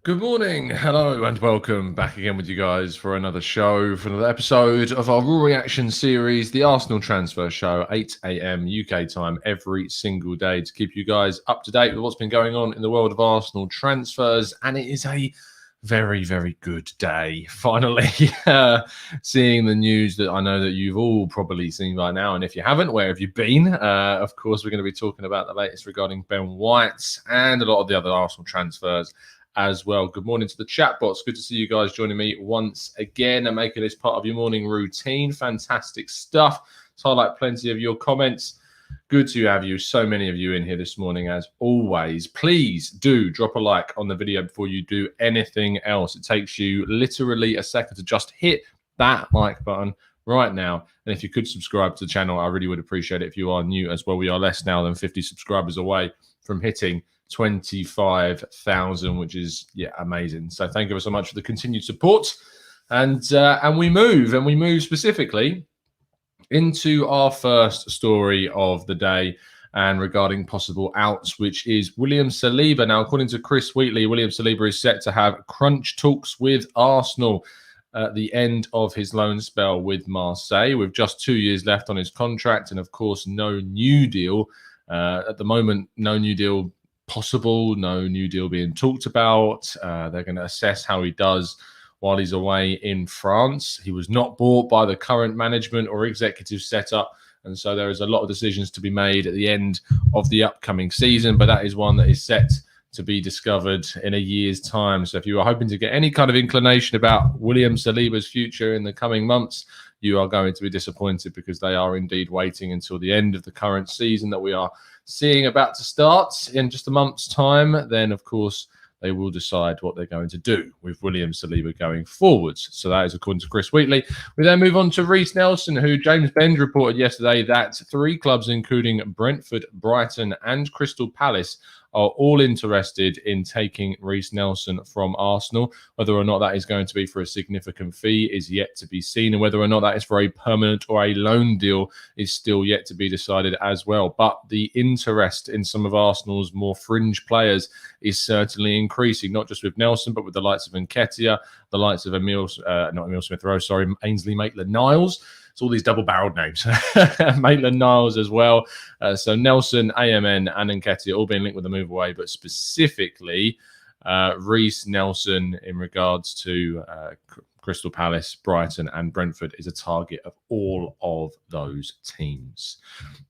Good morning, hello, and welcome back again with you guys for another show, for another episode of our Raw Reaction series, the Arsenal Transfer Show, 8 a.m. UK time every single day to keep you guys up to date with what's been going on in the world of Arsenal transfers. And it is a very, very good day. Finally, seeing the news that I know that you've all probably seen by now. And if you haven't, where have you been? Of course, we're going to be talking about the latest regarding Ben White and a lot of the other Arsenal transfers as well. Good morning to the chat box. Good to see you guys joining me once again and making this part of your morning routine. Fantastic stuff. So I like plenty of your comments. Good to have you, so many of you in here this morning as always. Please do drop a like on the video before you do anything else. It takes you literally a second to just hit that like button right now. And if you could subscribe to the channel, I really would appreciate it. If you are new as well, we are less now than 50 subscribers away from hitting 25,000, which is amazing. So thank you so much for the continued support, and we move specifically into our first story of the day and regarding possible outs, which is William Saliba. Now, according to Chris Wheatley, William Saliba is set to have crunch talks with Arsenal at the end of his loan spell with Marseille, with just 2 years left on his contract, and of course no new deal at the moment. No new deal possible, no new deal being talked about. They're going to assess how he does while he's away in France. He was not bought by the current management or executive setup, and so there is a lot of decisions to be made at the end of the upcoming season, but that is one that is set to be discovered in a year's time. So if you are hoping to get any kind of inclination about William Saliba's future in the coming months, you are going to be disappointed, because they are indeed waiting until the end of the current season that we are seeing about to start in just a month's time. Then, of course, they will decide what they're going to do with William Saliba going forwards. So that is according to Chris Wheatley. We then move on to Reiss Nelson, who James Benge reported yesterday that 3 clubs, including Brentford, Brighton and Crystal Palace, are all interested in taking Reiss Nelson from Arsenal. Whether or not that is going to be for a significant fee is yet to be seen, and whether or not that is for a permanent or a loan deal is still yet to be decided as well. But the interest in some of Arsenal's more fringe players is certainly increasing, not just with Nelson, but with the likes of Nketiah, the likes of Ainsley Maitland-Niles. It's all these double-barreled names. Maitland-Niles as well. So Nelson, AMN and Nketiah all being linked with a move away, but specifically Reiss Nelson in regards to Crystal Palace, Brighton and Brentford is a target of all of those teams.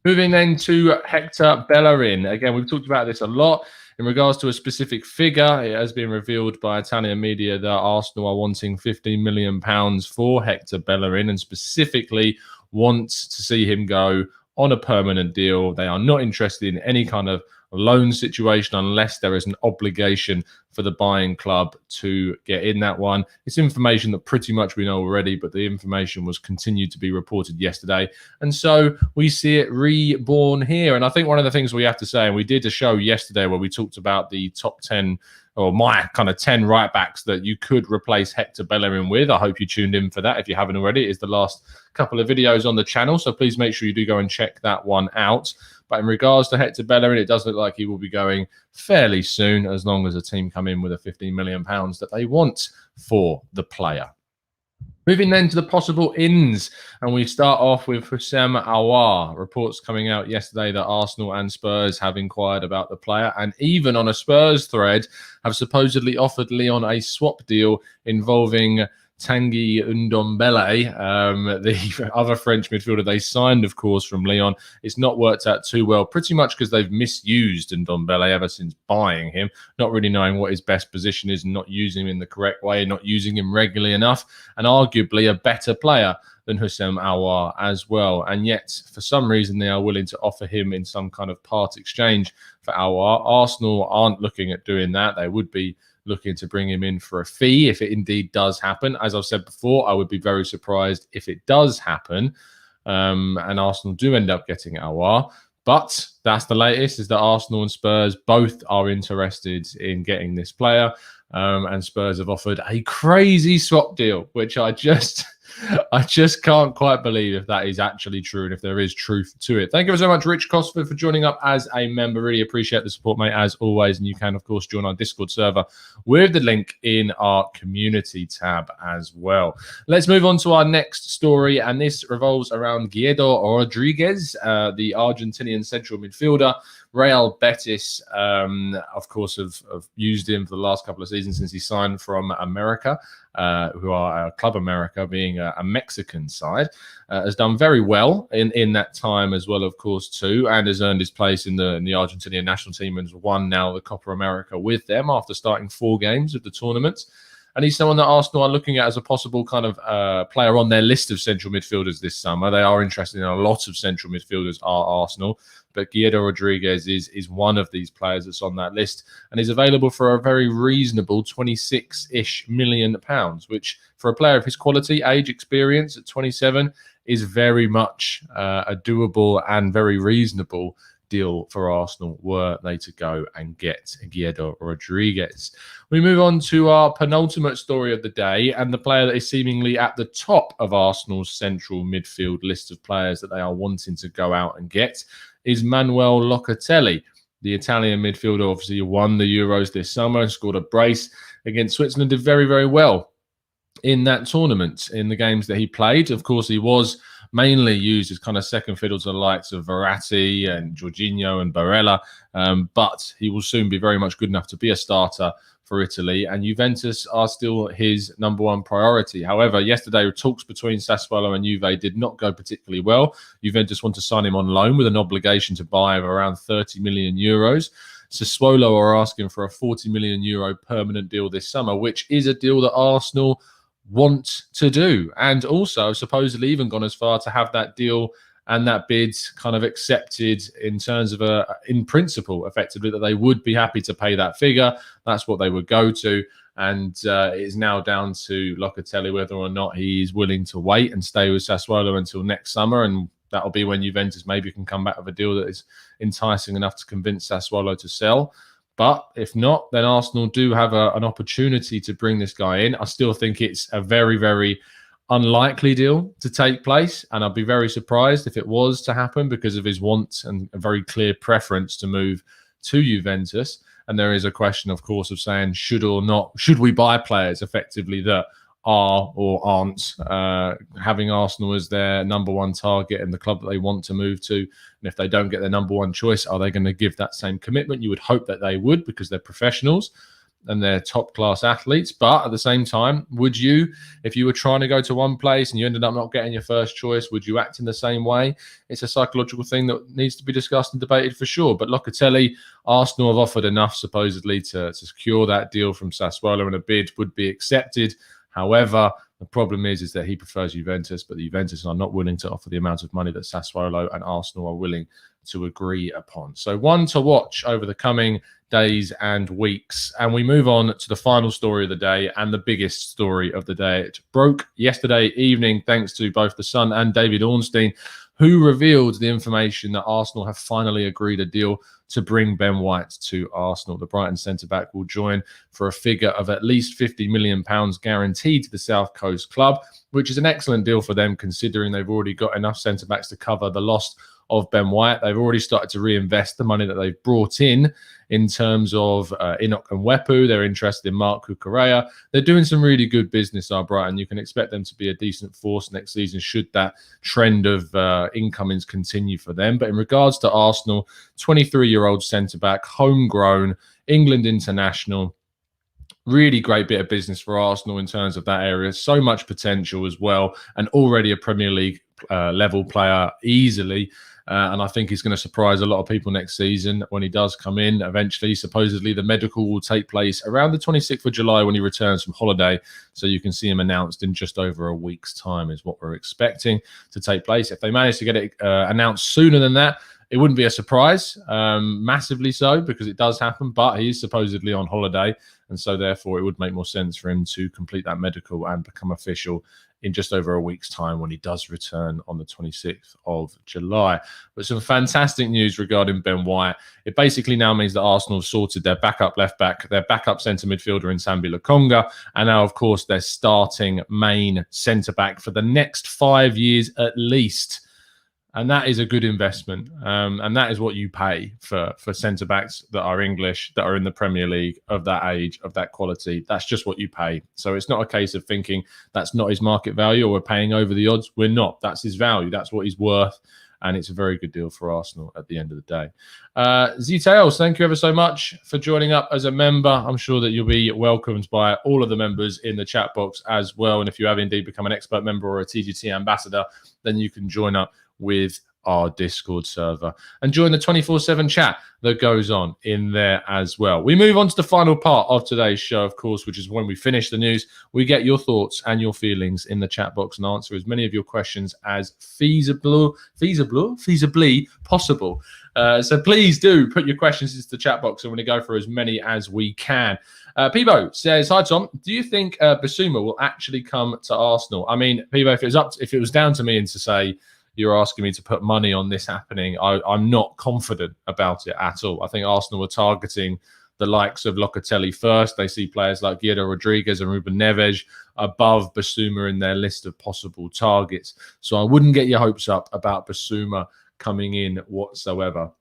Moving then to Hector Bellerin. Again, we've talked about this a lot. In regards to a specific figure, it has been revealed by Italian media that Arsenal are wanting £15 million for Hector Bellerin, and specifically want to see him go on a permanent deal. They are not interested in any kind of loan situation unless there is an obligation for the buying club to get in that one. It's information that pretty much we know already, but the information was continued to be reported yesterday. And so we see it reborn here. And I think one of the things we have to say, and we did a show yesterday where we talked about the top 10, or my kind of 10 right backs that you could replace Hector Bellerin with. I hope you tuned in for that. If you haven't already, it is the last couple of videos on the channel. So please make sure you do go and check that one out. But in regards to Hector Bellerin, it does look like he will be going fairly soon, as long as a team come in with a £15 million that they want for the player. Moving then to the possible ins, and we start off with Houssem Aouar. Reports coming out yesterday that Arsenal and Spurs have inquired about the player, and even on a Spurs thread have supposedly offered Lyon a swap deal involving Tanguy Ndombele, the other French midfielder they signed, of course, from Lyon. It's not worked out too well, pretty much because they've misused Ndombele ever since buying him, not really knowing what his best position is and not using him in the correct way, not using him regularly enough, and arguably a better player than Houssem Aouar as well. And yet, for some reason, they are willing to offer him in some kind of part exchange for Aouar. Arsenal aren't looking at doing that. They would be looking to bring him in for a fee if it indeed does happen. As I've said before, I would be very surprised if it does happen and Arsenal do end up getting Aouar. But that's the latest, is that Arsenal and Spurs both are interested in getting this player. And Spurs have offered a crazy swap deal, which I just I just can't quite believe if that is actually true and if there is truth to it. Thank you so much, Rich Cosford, for joining up as a member. Really appreciate the support, mate, as always. And you can, of course, join our Discord server with the link in our community tab as well. Let's move on to our next story, and this revolves around Guido Rodriguez, the Argentinian central midfielder. Real Betis, of course, have used him for the last couple of seasons since he signed from America, who are Club America, being a Mexican side. Has done very well in that time as well, of course, too, and has earned his place in the Argentinian national team and has won now the Copa America with them after starting 4 games of the tournament. And he's someone that Arsenal are looking at as a possible kind of player on their list of central midfielders this summer. They are interested in a lot of central midfielders, are Arsenal, but Guido Rodriguez is one of these players that's on that list and is available for a very reasonable £26-ish million, which for a player of his quality, age, experience at 27 is very much a doable and very reasonable deal for Arsenal were they to go and get Guido Rodriguez. We move on to our penultimate story of the day, and the player that is seemingly at the top of Arsenal's central midfield list of players that they are wanting to go out and get is Manuel Locatelli. The Italian midfielder obviously won the Euros this summer, scored a brace against Switzerland, did very, very well in that tournament in the games that he played. Of course, he was mainly used as kind of second fiddle to the likes of Verratti and Jorginho and Barella, but he will soon be very much good enough to be a starter for Italy, and Juventus are still his number one priority. However, yesterday talks between Sassuolo and Juve did not go particularly well. Juventus want to sign him on loan with an obligation to buy of around 30 million euros. Sassuolo are asking for a 40 million euro permanent deal this summer, which is a deal that Arsenal want to do, and also supposedly even gone as far to have that deal and that bid kind of accepted in terms of in principle, effectively, that they would be happy to pay that figure. That's what they would go to, and it is now down to Locatelli whether or not he's willing to wait and stay with Sassuolo until next summer, and that'll be when Juventus maybe can come back with a deal that is enticing enough to convince Sassuolo to sell. But if not, then Arsenal do have an opportunity to bring this guy in. I still think it's a very, very unlikely deal to take place, and I'd be very surprised if it was to happen because of his want and a very clear preference to move to Juventus. And there is a question, of course, of saying should we buy players effectively that are or aren't having Arsenal as their number one target and the club that they want to move to. And if they don't get their number one choice, are they going to give that same commitment? You would hope that they would, because they're professionals and they're top class athletes. But at the same time, would you, if you were trying to go to one place and you ended up not getting your first choice, would you act in the same way? It's a psychological thing that needs to be discussed and debated for sure. But Locatelli, Arsenal have offered enough supposedly to secure that deal from Sassuolo, and a bid would be accepted. However, the problem is that he prefers Juventus, but the Juventus are not willing to offer the amount of money that Sassuolo and Arsenal are willing to agree upon. So one to watch over the coming days and weeks. And we move on to the final story of the day and the biggest story of the day. It broke yesterday evening thanks to both The Sun and David Ornstein, who revealed the information that Arsenal have finally agreed a deal to bring Ben White to Arsenal. The Brighton centre-back will join for a figure of at least £50 million guaranteed to the South Coast club, which is an excellent deal for them considering they've already got enough centre-backs to cover the loss of Ben White. They've already started to reinvest the money that they've brought in terms of Enoch and Wepu. They're interested in Mark Cucurella. They're doing some really good business, Brighton. You can expect them to be a decent force next season should that trend of incomings continue for them. But in regards to Arsenal, 23-year-old centre-back, homegrown, England international, really great bit of business for Arsenal in terms of that area. So much potential as well, and already a Premier League level player easily. And I think he's going to surprise a lot of people next season when he does come in eventually. Supposedly, the medical will take place around the 26th of July when he returns from holiday. So you can see him announced in just over a week's time is what we're expecting to take place. If they manage to get it announced sooner than that, It wouldn't be a surprise, massively so, because it does happen, but he is supposedly on holiday, and so therefore it would make more sense for him to complete that medical and become official in just over a week's time when he does return on the 26th of July. But some fantastic news regarding Ben White. It basically now means that Arsenal have sorted their backup left back, their backup centre midfielder in Sambi Lokonga, and now, of course, their starting main centre back for the next 5 years at least. And that is a good investment. And that is what you pay for centre backs that are English, that are in the Premier League, of that age, of that quality. That's just what you pay. So it's not a case of thinking that's not his market value or we're paying over the odds. We're not. That's his value. That's what he's worth. And it's a very good deal for Arsenal at the end of the day. Z-Tails, thank you ever so much for joining up as a member. I'm sure that you'll be welcomed by all of the members in the chat box as well. And if you have indeed become an expert member or a TGT ambassador, then you can join up with our Discord server and join the 24/7 chat that goes on in there as well. We move on to the final part of today's show, of course, which is when we finish the news. We get your thoughts and your feelings in the chat box and answer as many of your questions as feasibly possible. So please do put your questions into the chat box, and we're going to go for as many as we can. Peebo says, "Hi Tom, do you think Bissouma will actually come to Arsenal?" I mean, Peebo, if it was down to me and to say you're asking me to put money on this happening, I'm not confident about it at all. I think Arsenal are targeting the likes of Locatelli first. They see players like Guido Rodriguez and Ruben Neves above Bissouma in their list of possible targets. So I wouldn't get your hopes up about Bissouma coming in whatsoever.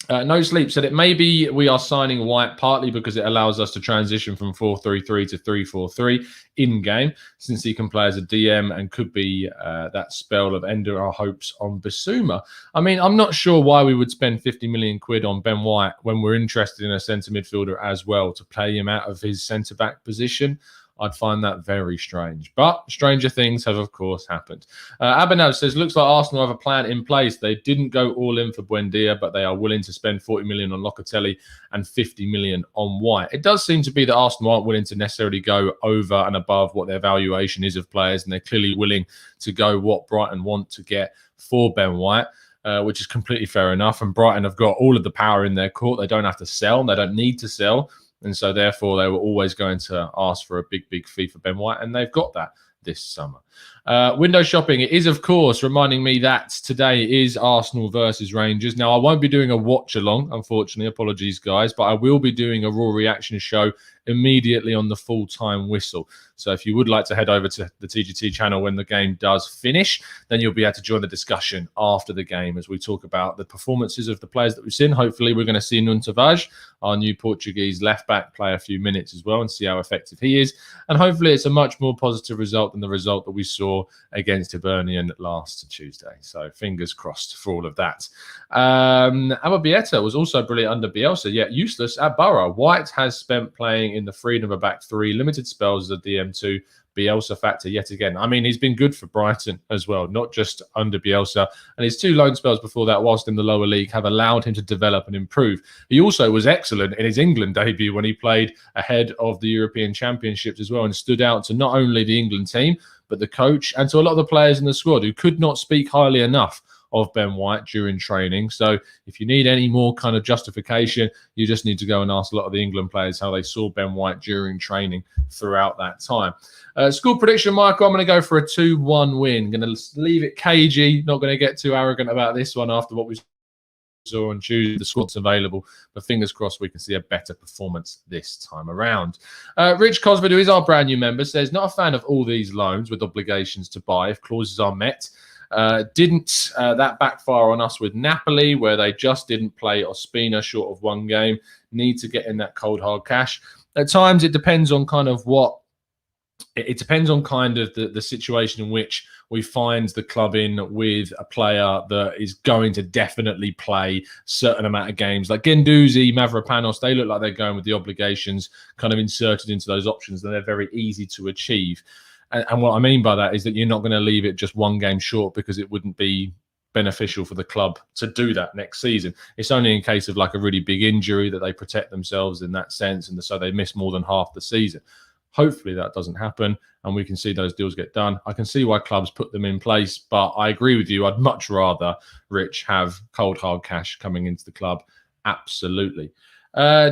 No Sleep said it maybe we are signing White partly because it allows us to transition from 4-3-3 to 3-4-3 in game, since he can play as a DM and could be that spell of ending our hopes on Bissouma. I mean, I'm not sure why we would spend 50 million quid on Ben White when we're interested in a centre midfielder as well to play him out of his centre back position. I'd find that very strange. But stranger things have, of course, happened. Abhinav says, looks like Arsenal have a plan in place. They didn't go all in for Buendia, but they are willing to spend 40 million on Locatelli and 50 million on White. It does seem to be that Arsenal aren't willing to necessarily go over and above what their valuation is of players, and they're clearly willing to go what Brighton want to get for Ben White. Which is completely fair enough. And Brighton have got all of the power in their court. They don't have to sell. They don't need to sell. And so, therefore, they were always going to ask for a big, big fee for Ben White, and they've got that this summer. Window shopping. It is, of course, reminding me that today is Arsenal versus Rangers. Now, I won't be doing a watch-along, unfortunately. Apologies, guys. But I will be doing a Raw reaction show immediately on the full-time whistle. So if you would like to head over to the TGT channel when the game does finish, then you'll be able to join the discussion after the game as we talk about the performances of the players that we've seen. Hopefully, we're going to see Nuno Tavares, our new Portuguese left-back, play a few minutes as well and see how effective he is. And hopefully, it's a much more positive result than the result that we saw against Hibernian last Tuesday. So fingers crossed for all of that. Amabieta was also brilliant under Bielsa, yet useless at Borough. White has spent playing in the freedom of a back three, limited spells as a DM2, Bielsa factor yet again. I mean, he's been good for Brighton as well, not just under Bielsa. And his two loan spells before that, whilst in the lower league, have allowed him to develop and improve. He also was excellent in his England debut when he played ahead of the European Championships as well and stood out to not only the England team, but the coach and to a lot of the players in the squad who could not speak highly enough of Ben White during training. So if you need any more kind of justification, you just need to go and ask a lot of the England players how they saw Ben White during training throughout that time. Score prediction, Michael, I'm going to go for a 2-1 win. Going to leave it cagey. Not going to get too arrogant about this one after what we saw on Tuesday. The squad's available, but fingers crossed we can see a better performance this time around. Rich Cosvid, who is our brand new member, says, not a fan of all these loans with obligations to buy if clauses are met. Didn't that backfire on us with Napoli, where they just didn't play Ospina short of one game? Need to get in that cold hard cash. At times, it depends on kind of what. It depends on kind of the situation in which we find the club in with a player that is going to definitely play a certain amount of games. Like Guendouzi, Mavropanos, they look like they're going with the obligations kind of inserted into those options, and they're very easy to achieve. And what I mean by that is that you're not going to leave it just one game short because it wouldn't be beneficial for the club to do that next season. It's only in case of like a really big injury that they protect themselves in that sense, and so they miss more than half the season. Hopefully that doesn't happen and we can see those deals get done. I can see why clubs put them in place, but I agree with you. I'd much rather, Rich, have cold hard cash coming into the club. Absolutely.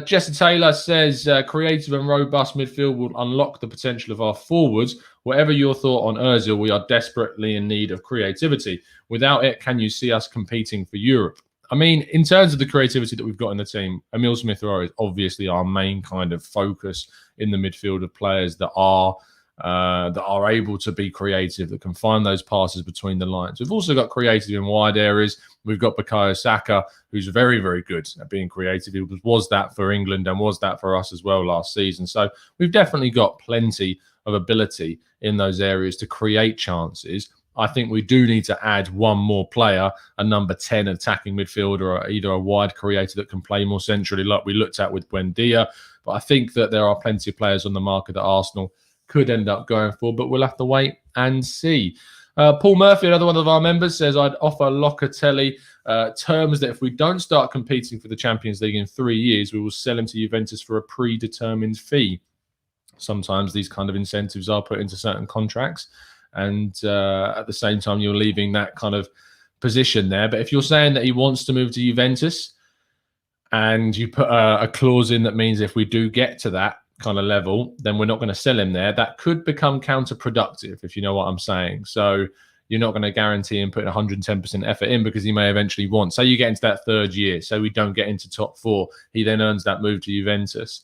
Jesse Taylor says, creative and robust midfield will unlock the potential of our forwards. Whatever your thought on Ozil, we are desperately in need of creativity. Without it, can you see us competing for Europe? I mean, in terms of the creativity that we've got in the team, Emil Smith-Rowe is obviously our main kind of focus in the midfield of players that are able to be creative, that can find those passes between the lines. We've also got creative in wide areas. We've got Bukayo Saka, who's very, very good at being creative. He was that for England and was that for us as well last season. So we've definitely got plenty of ability in those areas to create chances. I think we do need to add one more player, a number 10 attacking midfielder, or either a wide creator that can play more centrally like we looked at with Buendia. But I think that there are plenty of players on the market that Arsenal could end up going for, but we'll have to wait and see. Paul Murphy, another one of our members, says, I'd offer Locatelli terms that if we don't start competing for the Champions League in 3 years, we will sell him to Juventus for a predetermined fee. Sometimes these kind of incentives are put into certain contracts, and at the same time, you're leaving that kind of position there. But if you're saying that he wants to move to Juventus and you put a clause in that means if we do get to that kind of level, then we're not going to sell him there, that could become counterproductive, if you know what I'm saying. So you're not going to guarantee him putting 110% effort in because he may eventually want. Say you get into that third year, so we don't get into top four, he then earns that move to Juventus.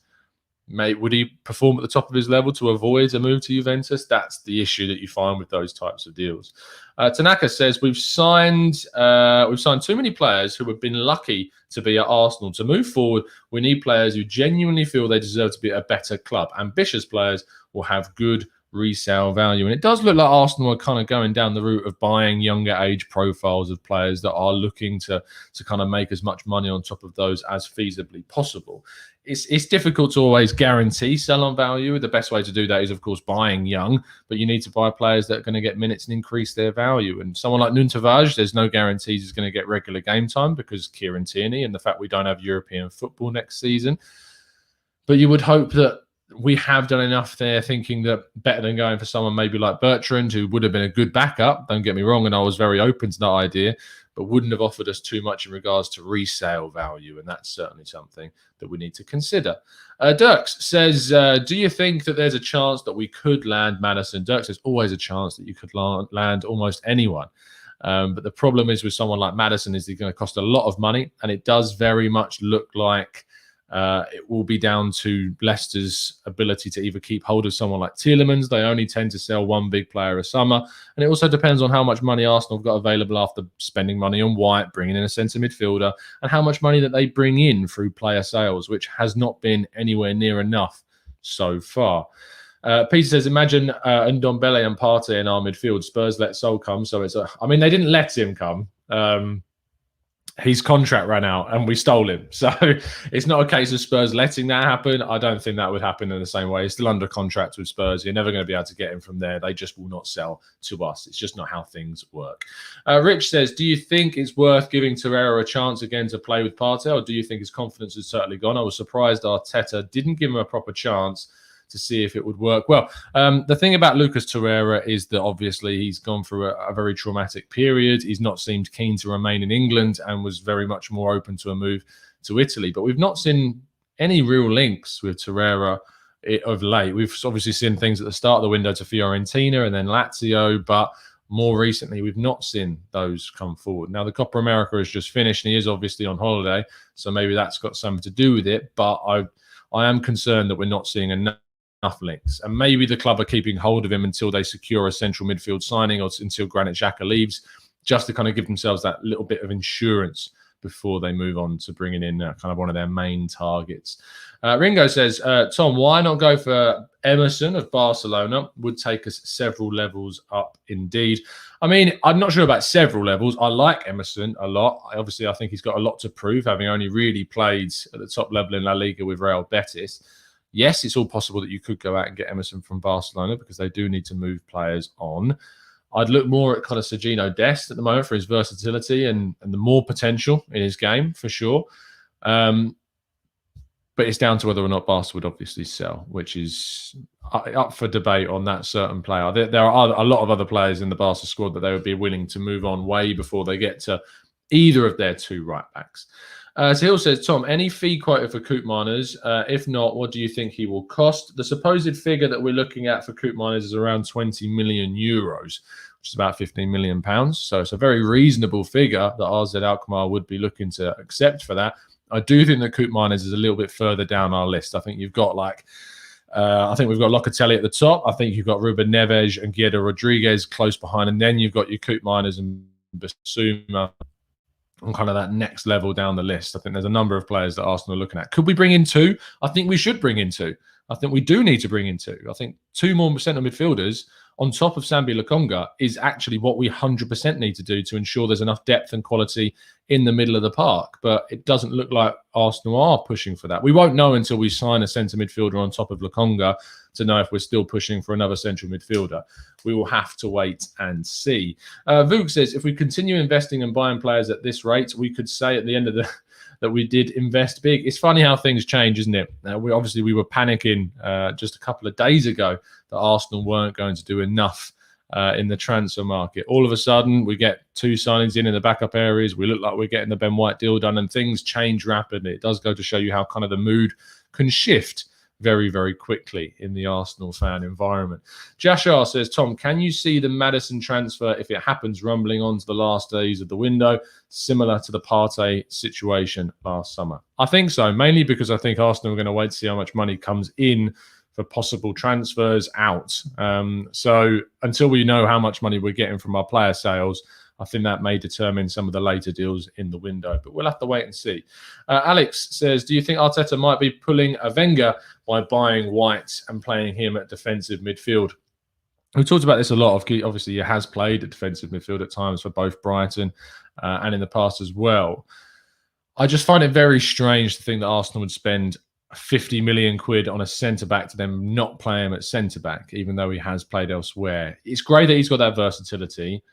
Would he perform at the top of his level to avoid a move to Juventus? That's the issue that you find with those types of deals. Tanaka says we've signed too many players who have been lucky to be at Arsenal. To move forward, we need players who genuinely feel they deserve to be at a better club. Ambitious players will have good resale value. And it does look like Arsenal are kind of going down the route of buying younger age profiles of players that are looking to kind of make as much money on top of those as feasibly possible. It's difficult to always guarantee sell-on value. The best way to do that is, of course, buying young, but you need to buy players that are going to get minutes and increase their value. And someone like Nuntavage, there's no guarantees he's going to get regular game time because Kieran Tierney and the fact we don't have European football next season. But you would hope that we have done enough there, thinking that better than going for someone maybe like Bertrand, who would have been a good backup, don't get me wrong, and I was very open to that idea, but wouldn't have offered us too much in regards to resale value, and that's certainly something that we need to consider. Dirks says, do you think that there's a chance that we could land Maddison? Dirks, there's always a chance that you could land almost anyone. But the problem is with someone like Maddison is he's going to cost a lot of money, and it does very much look like it will be down to Leicester's ability to either keep hold of someone like Tielemans. They only tend to sell one big player a summer. And it also depends on how much money Arsenal have got available after spending money on White, bringing in a centre midfielder, and how much money that they bring in through player sales, which has not been anywhere near enough so far. Peter says, imagine Ndombele and Partey in our midfield. Spurs let Sol come. So I mean, they didn't let him come. His contract ran out and we stole him. So it's not a case of Spurs letting that happen. I don't think that would happen in the same way. He's still under contract with Spurs. You're never going to be able to get him from there. They just will not sell to us. It's just not how things work. Rich says, do you think it's worth giving Torreira a chance again to play with Partey, or do you think his confidence is certainly gone? I was surprised Arteta didn't give him a proper chance to see if it would work. Well, the thing about Lucas Torreira is that obviously he's gone through a very traumatic period. He's not seemed keen to remain in England and was very much more open to a move to Italy. But we've not seen any real links with Torreira of late. We've obviously seen things at the start of the window to Fiorentina and then Lazio, but more recently we've not seen those come forward. Now, the Copa America has just finished and he is obviously on holiday, so maybe that's got something to do with it. But I am concerned that we're not seeing enough links, and maybe the club are keeping hold of him until they secure a central midfield signing or until Granit Xhaka leaves, just to kind of give themselves that little bit of insurance before they move on to bringing in kind of one of their main targets. Ringo says, Tom, why not go for Emerson of Barcelona? Would take us several levels up indeed. I mean, I'm not sure about several levels. I like Emerson a lot. I think he's got a lot to prove, having only really played at the top level in La Liga with Real Betis. Yes, it's all possible that you could go out and get Emerson from Barcelona because they do need to move players on. I'd look more at kind of Sergino Dest at the moment for his versatility and the more potential in his game, for sure. But it's down to whether or not Barca would obviously sell, which is up for debate on that certain player. There are a lot of other players in the Barca squad that they would be willing to move on way before they get to either of their two right backs. So Hill says, Tom, any fee quoted for Koopmeiners? If not, what do you think he will cost? The supposed figure that we're looking at for Koopmeiners is around 20 million euros, which is about 15 million pounds. So it's a very reasonable figure that RZ Alkmaar would be looking to accept for that. I do think that Koopmeiners is a little bit further down our list. I think you've got I think we've got Locatelli at the top. I think you've got Ruben Neves and Guido Rodriguez close behind. And then you've got your Koopmeiners and Bissouma on kind of that next level down the list. I think there's a number of players that Arsenal are looking at. Could we bring in two? I think we should bring in two. I think we do need to bring in two. I think two more centre midfielders on top of Sambi Lokonga is actually what we 100% need to do to ensure there's enough depth and quality in the middle of the park. But it doesn't look like Arsenal are pushing for that. We won't know until we sign a centre midfielder on top of Lokonga to know if we're still pushing for another central midfielder. We will have to wait and see. Vuk says, if we continue investing and buying players at this rate, we could say at the end of the that we did invest big. It's funny how things change, isn't it? We were panicking just a couple of days ago that Arsenal weren't going to do enough in the transfer market. All of a sudden, we get two signings in the backup areas. We look like we're getting the Ben White deal done, and things change rapidly. It does go to show you how kind of the mood can shift very, very quickly in the Arsenal fan environment. Jashar says, Tom, can you see the Maddison transfer, if it happens, rumbling on to the last days of the window, similar to the Partey situation last summer? I think so, mainly because I think Arsenal are going to wait to see how much money comes in for possible transfers out. So until we know how much money we're getting from our player sales, I think that may determine some of the later deals in the window, but we'll have to wait and see. Alex says, do you think Arteta might be pulling a Wenger by buying White and playing him at defensive midfield? We talked about this a lot. Obviously, he has played at defensive midfield at times for both Brighton and in the past as well. I just find it very strange to think that Arsenal would spend 50 million quid on a centre-back to then not play him at centre-back, even though he has played elsewhere. It's great that he's got that versatility.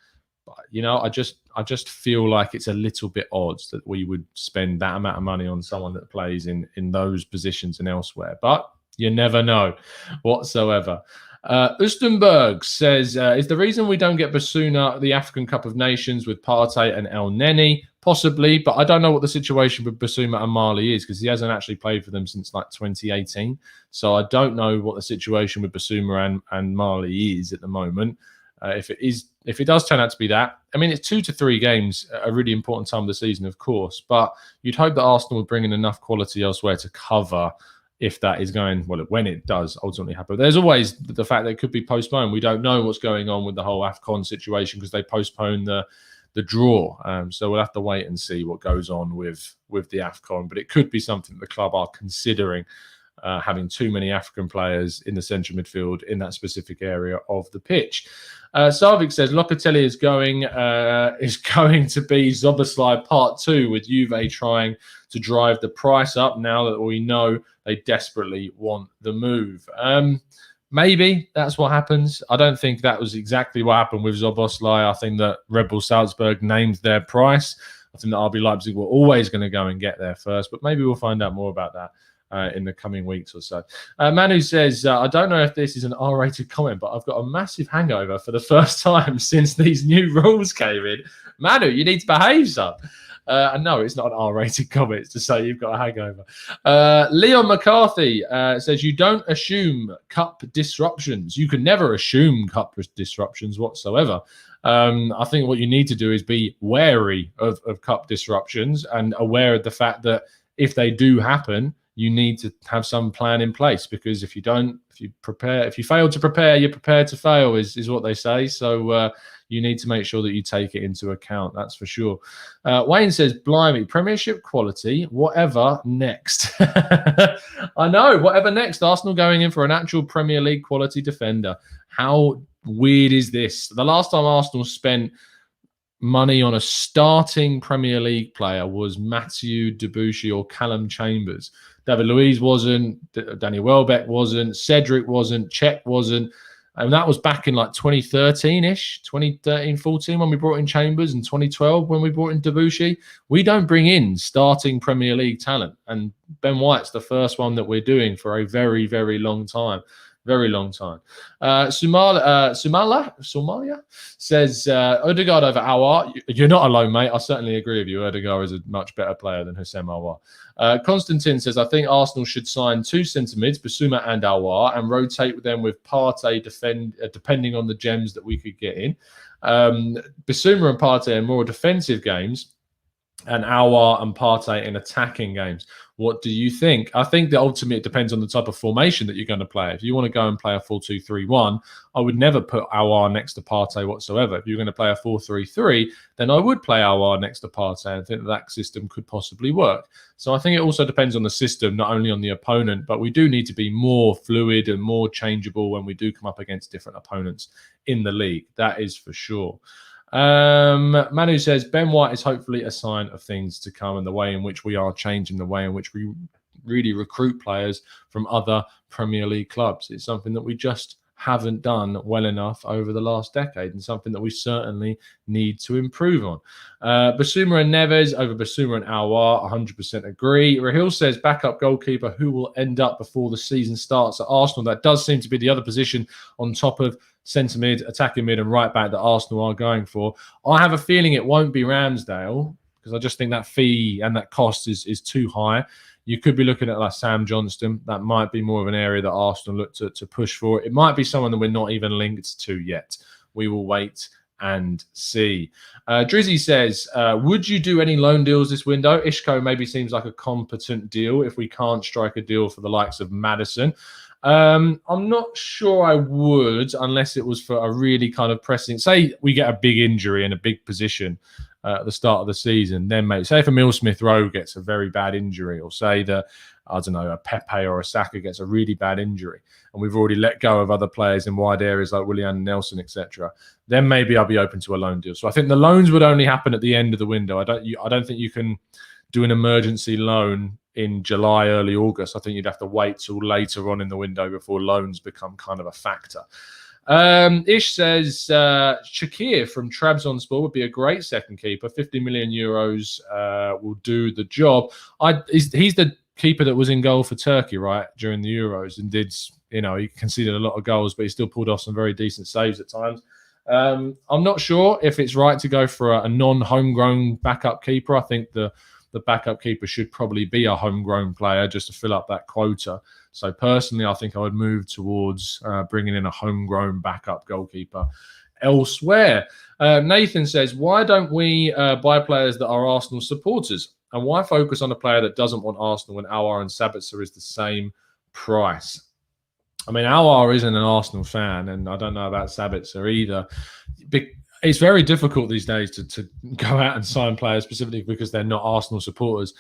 But, I just feel like it's a little bit odd that we would spend that amount of money on someone that plays in those positions and elsewhere. But you never know whatsoever. Ustenberg says, is the reason we don't get Bissouma the African Cup of Nations with Partey and El Neni? Possibly, but I don't know what the situation with Bissouma and Mali is because he hasn't actually played for them since 2018. So I don't know what the situation with Bissouma and Mali is at the moment. If it does turn out to be that, I mean, it's 2 to 3 games, a really important time of the season, of course, but you'd hope that Arsenal would bring in enough quality elsewhere to cover if that is going, well, when it does ultimately happen. There's always the fact that it could be postponed. We don't know what's going on with the whole AFCON situation because they postponed the draw. So we'll have to wait and see what goes on with the AFCON, but it could be something the club are considering, having too many African players in the central midfield in that specific area of the pitch. Sarvik says Locatelli is going to be Szoboszlai Part 2 with Juve trying to drive the price up now that we know they desperately want the move. Maybe that's what happens. I don't think that was exactly what happened with Szoboszlai. I think that Red Bull Salzburg named their price. I think that RB Leipzig were always going to go and get there first, but maybe we'll find out more about that in the coming weeks or so. Manu says, I don't know if this is an R-rated comment, but I've got a massive hangover for the first time since these new rules came in. Manu, you need to behave, son. And no, it's not an R-rated comment. It's to say you've got a hangover. Leon McCarthy says, you don't assume cup disruptions. You can never assume cup disruptions whatsoever. I think what you need to do is be wary of cup disruptions and aware of the fact that if they do happen, you need to have some plan in place, because if you fail to prepare, you're prepared to fail is what they say. So you need to make sure that you take it into account. That's for sure. Wayne says, blimey, Premiership quality, whatever next. I know, whatever next. Arsenal going in for an actual Premier League quality defender. How weird is this? The last time Arsenal spent money on a starting Premier League player was Mathieu Debuchy or Callum Chambers. David Luiz wasn't, Danny Welbeck wasn't, Cedric wasn't, Cech wasn't. And that was back in like 2013-ish, 2013, 14 when we brought in Chambers, and 2012 when we brought in Debussy. We don't bring in starting Premier League talent. And Ben White's the first one that we're doing for a very, very long time. Very long time. Somalia says Odegaard over Aouar. You're not alone, mate. I certainly agree with you. Odegaard is a much better player than Houssem Aouar. Constantine says, I think Arsenal should sign 2 centre mids, Bissouma and Aouar, and rotate them with Partey depending on the gems that we could get in. Bissouma and Partey are more defensive games, and Aouar and Partey in attacking games. What do you think? I think that ultimately it depends on the type of formation that you're going to play. If you want to go and play a 4-2-3-1, I would never put Aouar next to Partey whatsoever. If you're going to play a 4-3-3, then I would play Aouar next to Partey and think that system could possibly work. So I think it also depends on the system, not only on the opponent, but we do need to be more fluid and more changeable when we do come up against different opponents in the league. That is for sure. Manu says Ben White is hopefully a sign of things to come, and the way in which we are changing the way in which we really recruit players from other Premier League clubs. It's something that we just haven't done well enough over the last decade, and something that we certainly need to improve on. Bissouma and Neves over Bissouma and Aouar, 100% agree. Rahil says backup goalkeeper who will end up before the season starts at Arsenal. That does seem to be the other position on top of centre mid, attacking mid and right back that Arsenal are going for. I have a feeling it won't be Ramsdale, because I just think that fee and that cost is too high. You could be looking at like Sam Johnston. That might be more of an area that Arsenal look to push for. It might be someone that we're not even linked to yet. We will wait and see. Drizzy says, would you do any loan deals this window? Isco maybe seems like a competent deal if we can't strike a deal for the likes of Maddison. I'm not sure I would, unless it was for a really kind of pressing. Say we get a big injury in a big position at the start of the season, then maybe say if Emile Smith-Rowe gets a very bad injury, or say that, I don't know, a Pepe or a Saka gets a really bad injury, and we've already let go of other players in wide areas like Willian Nelson, etc., then maybe I'll be open to a loan deal. So I think the loans would only happen at the end of the window. I don't think you can do an emergency loan in July, early August. I think you'd have to wait till later on in the window before loans become kind of a factor. Ish says Shakir from Trabzonspor would be a great second keeper. 50 million euros will do the job. He's the keeper that was in goal for Turkey, right, during the Euros, and did, he conceded a lot of goals, but he still pulled off some very decent saves at times. I'm not sure if it's right to go for a non-homegrown backup keeper. I think the backup keeper should probably be a homegrown player just to fill up that quota. So personally, I think I would move towards bringing in a homegrown backup goalkeeper elsewhere. Nathan says, why don't we buy players that are Arsenal supporters? And why focus on a player that doesn't want Arsenal when Aouar and Sabitzer is the same price? I mean, Aouar isn't an Arsenal fan, and I don't know about Sabitzer either. It's very difficult these days to go out and sign players specifically because they're not Arsenal supporters.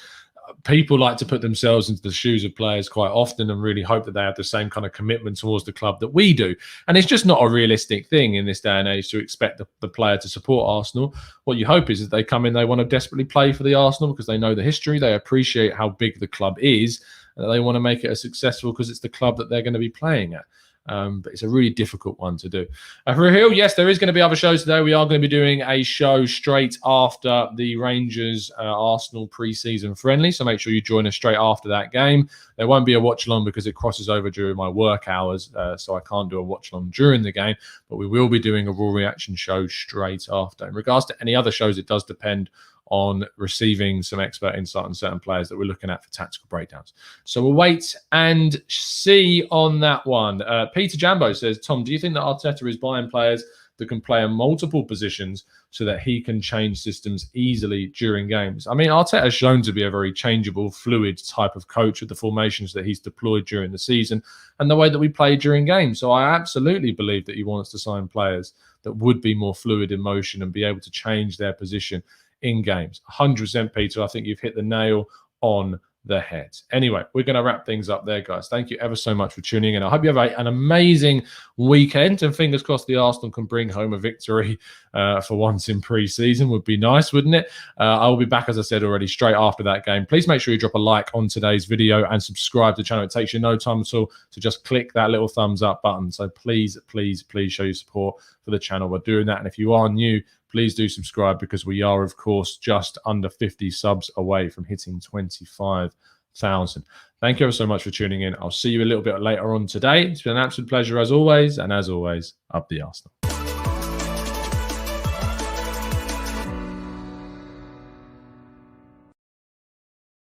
People like to put themselves into the shoes of players quite often and really hope that they have the same kind of commitment towards the club that we do. And it's just not a realistic thing in this day and age to expect the player to support Arsenal. What you hope is that they come in, they want to desperately play for the Arsenal because they know the history, they appreciate how big the club is, and they want to make it as successful because it's the club that they're going to be playing at. But it's a really difficult one to do. Rahil, yes, there is going to be other shows today. We are going to be doing a show straight after the Rangers Arsenal pre-season friendly, so make sure you join us straight after that game. There won't be a watch-along because it crosses over during my work hours, so I can't do a watch-along during the game, but we will be doing a raw reaction show straight after. In regards to any other shows, it does depend on receiving some expert insight on certain players that we're looking at for tactical breakdowns. So we'll wait and see on that one. Peter Jambo says, Tom, do you think that Arteta is buying players that can play in multiple positions so that he can change systems easily during games? I mean, Arteta has shown to be a very changeable, fluid type of coach with the formations that he's deployed during the season and the way that we play during games. So I absolutely believe that he wants to sign players that would be more fluid in motion and be able to change their position in games. 100%, Peter. I think you've hit the nail on the head. Anyway, we're going to wrap things up there, guys. Thank you ever so much for tuning in. I hope you have an amazing weekend, and fingers crossed the Arsenal can bring home a victory for once in pre-season. Would be nice, wouldn't it? I will be back, as I said already, straight after that game. Please make sure you drop a like on today's video and subscribe to the channel. It takes you no time at all to just click that little thumbs up button. So please, please, please show your support for the channel by doing that. And if you are new, please do subscribe, because we are, of course, just under 50 subs away from hitting 25,000. Thank you ever so much for tuning in. I'll see you a little bit later on today. It's been an absolute pleasure as always. And as always, up the Arsenal.